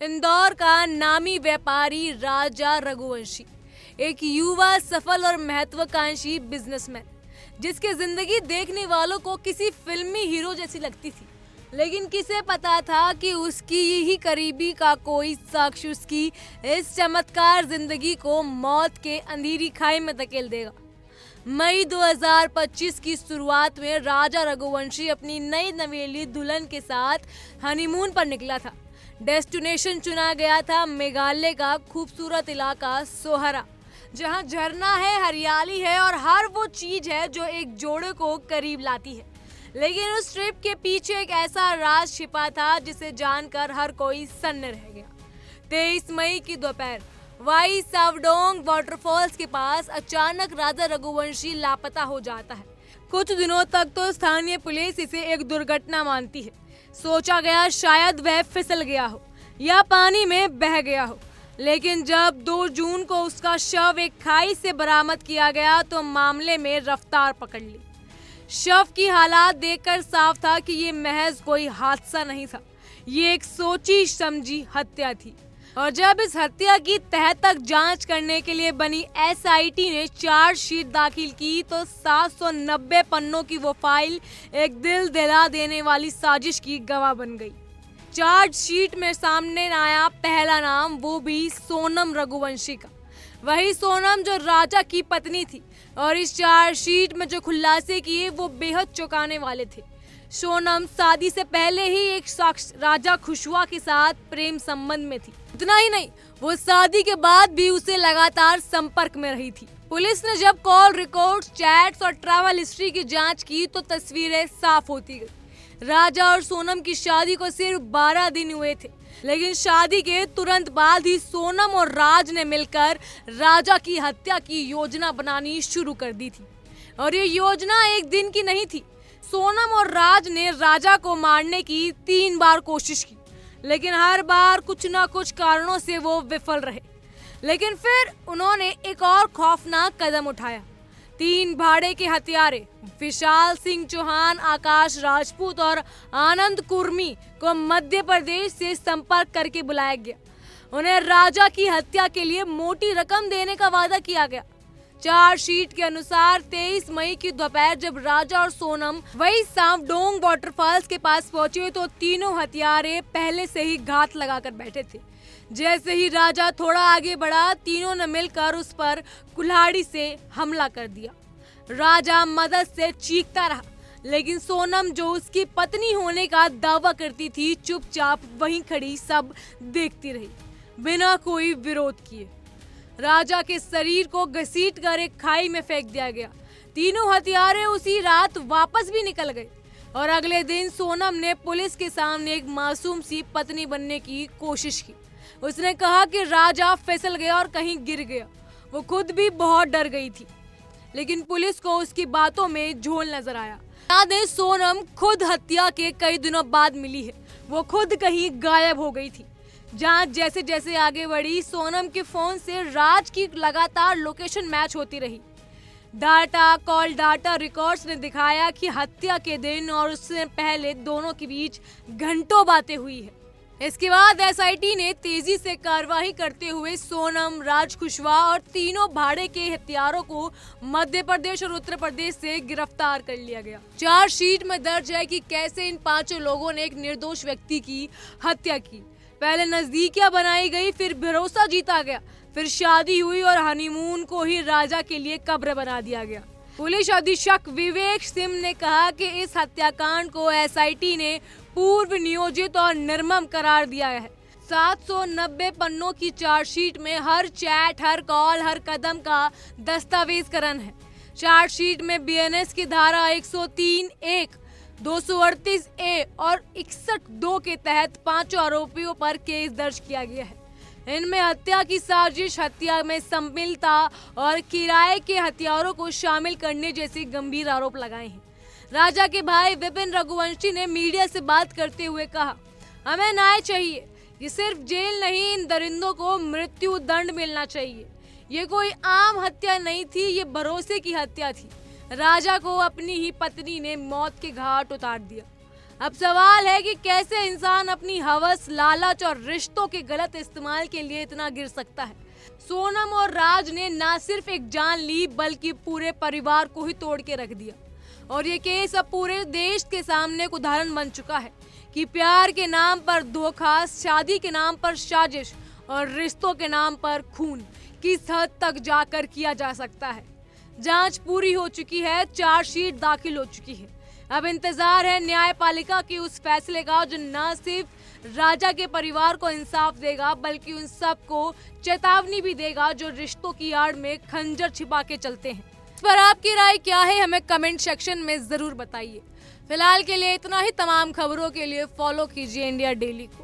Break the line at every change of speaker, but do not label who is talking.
इंदौर का नामी व्यापारी राजा रघुवंशी एक युवा सफल और महत्वाकांक्षी बिजनेसमैन, जिसकी जिंदगी देखने वालों को किसी फिल्मी हीरो जैसी लगती थी। लेकिन किसे पता था कि उसकी ही करीबी का कोई शख्स उसकी इस चमत्कार जिंदगी को मौत के अंधेरी खाई में धकेल देगा। मई 2025 की शुरुआत में राजा रघुवंशी अपनी नई नवेली दुल्हन के साथ हनीमून पर निकला था। डेस्टिनेशन चुना गया था मेघालय का खूबसूरत इलाका सोहरा, जहां झरना है, हरियाली है और हर वो चीज है जो एक जोड़े को करीब लाती है। लेकिन उस ट्रिप के पीछे एक ऐसा राज छिपा था जिसे जानकर हर कोई सन्न रह गया। 23 मई की दोपहर वाई सावडोंग वाटरफॉल्स के पास अचानक राजा रघुवंशी लापता हो जाता है। कुछ दिनों तक तो स्थानीय पुलिस इसे एक दुर्घटना मानती है। सोचा गया शायद वह फिसल गया हो या पानी में बह गया हो, लेकिन जब 2 जून को उसका शव एक खाई से बरामद किया गया तो मामले में रफ्तार पकड़ ली। शव की हालात देखकर साफ था कि ये महज कोई हादसा नहीं था, ये एक सोची समझी हत्या थी। और जब इस हत्या की तह तक जांच करने के लिए बनी एसआईटी ने चार्जशीट दाखिल की तो 790 पन्नों की वो फाइल एक दिल दिला देने वाली साजिश की गवाह बन गई। चार्जशीट में सामने आया पहला नाम, वो भी सोनम रघुवंशी का। वही सोनम जो राजा की पत्नी थी, और इस चार्जशीट में जो खुलासे किए वो बेहद चौंकाने वाले थे। सोनम शादी से पहले ही एक शख्स राजा खुशवा के साथ प्रेम संबंध में थी। इतना ही नहीं, वो शादी के बाद भी उसे लगातार संपर्क में रही थी। पुलिस ने जब कॉल रिकॉर्ड्स, चैट्स और ट्रैवल हिस्ट्री की जांच की तो तस्वीरें साफ होती गई। राजा और सोनम की शादी को सिर्फ 12 दिन हुए थे, लेकिन शादी के तुरंत बाद ही सोनम और राज ने मिलकर राजा की हत्या की योजना बनानी शुरू कर दी थी। और ये योजना एक दिन की नहीं थी। सोनम और राज ने राजा को मारने की 3 बार कोशिश की, लेकिन हर बार कुछ ना कुछ कारणों से वो विफल रहे। लेकिन फिर उन्होंने एक और खौफनाक कदम उठाया। 3 भाड़े के हत्यारे विशाल सिंह चौहान, आकाश राजपूत और आनंद कुर्मी को मध्य प्रदेश से संपर्क करके बुलाया गया। उन्हें राजा की हत्या के लिए मोटी रकम देने का वादा किया गया। चार्जशीट के अनुसार 23 मई की दोपहर जब राजा और सोनम वही सावडोंग वाटरफॉल्स के पास पहुंचे तो तीनों हत्यारे पहले से ही घात लगाकर बैठे थे। जैसे ही राजा थोड़ा आगे बढ़ा, तीनों ने मिलकर उस पर कुल्हाड़ी से हमला कर दिया। राजा मदद से चीखता रहा, लेकिन सोनम जो उसकी पत्नी होने का दावा करती थी, चुपचाप वहीं खड़ी सब देखती रही, बिना कोई विरोध किए। राजा के शरीर को घसीटकर एक खाई में फेंक दिया गया। तीनों हत्यारे उसी रात वापस भी निकल गए और अगले दिन सोनम ने पुलिस के सामने एक मासूम सी पत्नी बनने की कोशिश की। उसने कहा कि राजा फिसल गया और कहीं गिर गया। वो खुद भी बहुत डर गई थी, लेकिन पुलिस को उसकी बातों में झोल नजर आया। याद है, सोनम खुद हत्या के कई दिनों बाद मिली है। वो खुद कहीं गायब हो गई थी। जांच जैसे जैसे आगे बढ़ी, सोनम के फोन से राज की लगातार लोकेशन मैच होती रही। डाटा, कॉल डाटा रिकॉर्ड्स ने दिखाया कि हत्या के दिन और उससे पहले दोनों के बीच घंटों बातें हुई है। इसके बाद एसआईटी ने तेजी से कार्रवाई करते हुए सोनम, राज खुशवा और तीनों भाड़े के हत्यारों को मध्य प्रदेश और उत्तर प्रदेश से गिरफ्तार कर लिया गया। चार्जशीट में दर्ज है कि कैसे इन 5 लोगों ने एक निर्दोष व्यक्ति की हत्या की। पहले नजदीकियां बनाई गई, फिर भरोसा जीता गया, फिर शादी हुई और हनीमून को ही राजा के लिए कब्र बना दिया गया। पुलिस अधीक्षक विवेक सिंह ने कहा कि इस हत्याकांड को एसआईटी ने पूर्व नियोजित और निर्मम करार दिया है। 790 पन्नों की चार्जशीट में हर चैट, हर कॉल, हर कदम का दस्तावेजकरण है। चार्जशीट में बीएनएस की धारा 103(1), 238(a) और 61(2) के तहत 5 आरोपियों पर केस दर्ज किया गया है। इनमें हत्या की साजिश, हत्या में सम्मिलितता और किराए के हथियारों को शामिल करने जैसे गंभीर आरोप लगाए हैं। राजा के भाई विपिन रघुवंशी ने मीडिया से बात करते हुए कहा, हमें न्याय चाहिए। ये सिर्फ जेल नहीं, इन दरिंदों को मृत्यु दंड मिलना चाहिए। ये कोई आम हत्या नहीं थी, ये भरोसे की हत्या थी। राजा को अपनी ही पत्नी ने मौत के घाट उतार दिया। अब सवाल है कि कैसे इंसान अपनी हवस, लालच और रिश्तों के गलत इस्तेमाल के लिए इतना गिर सकता है। सोनम और राज ने ना सिर्फ एक जान ली बल्कि पूरे परिवार को ही तोड़ के रख दिया। और ये केस अब पूरे देश के सामने एक उदाहरण बन चुका है कि प्यार के नाम पर धोखा, शादी के नाम पर साजिश और रिश्तों के नाम पर खून किस हद तक जाकर किया जा सकता है। जांच पूरी हो चुकी है, चार्जशीट दाखिल हो चुकी है। अब इंतजार है न्यायपालिका की उस फैसले का जो न सिर्फ राजा के परिवार को इंसाफ देगा बल्कि उन सबको चेतावनी भी देगा जो रिश्तों की आड़ में खंजर छिपा के चलते हैं। इस पर आपकी राय क्या है, हमें कमेंट सेक्शन में जरूर बताइए। फिलहाल के लिए इतना ही। तमाम खबरों के लिए फॉलो कीजिए इंडिया डेली को।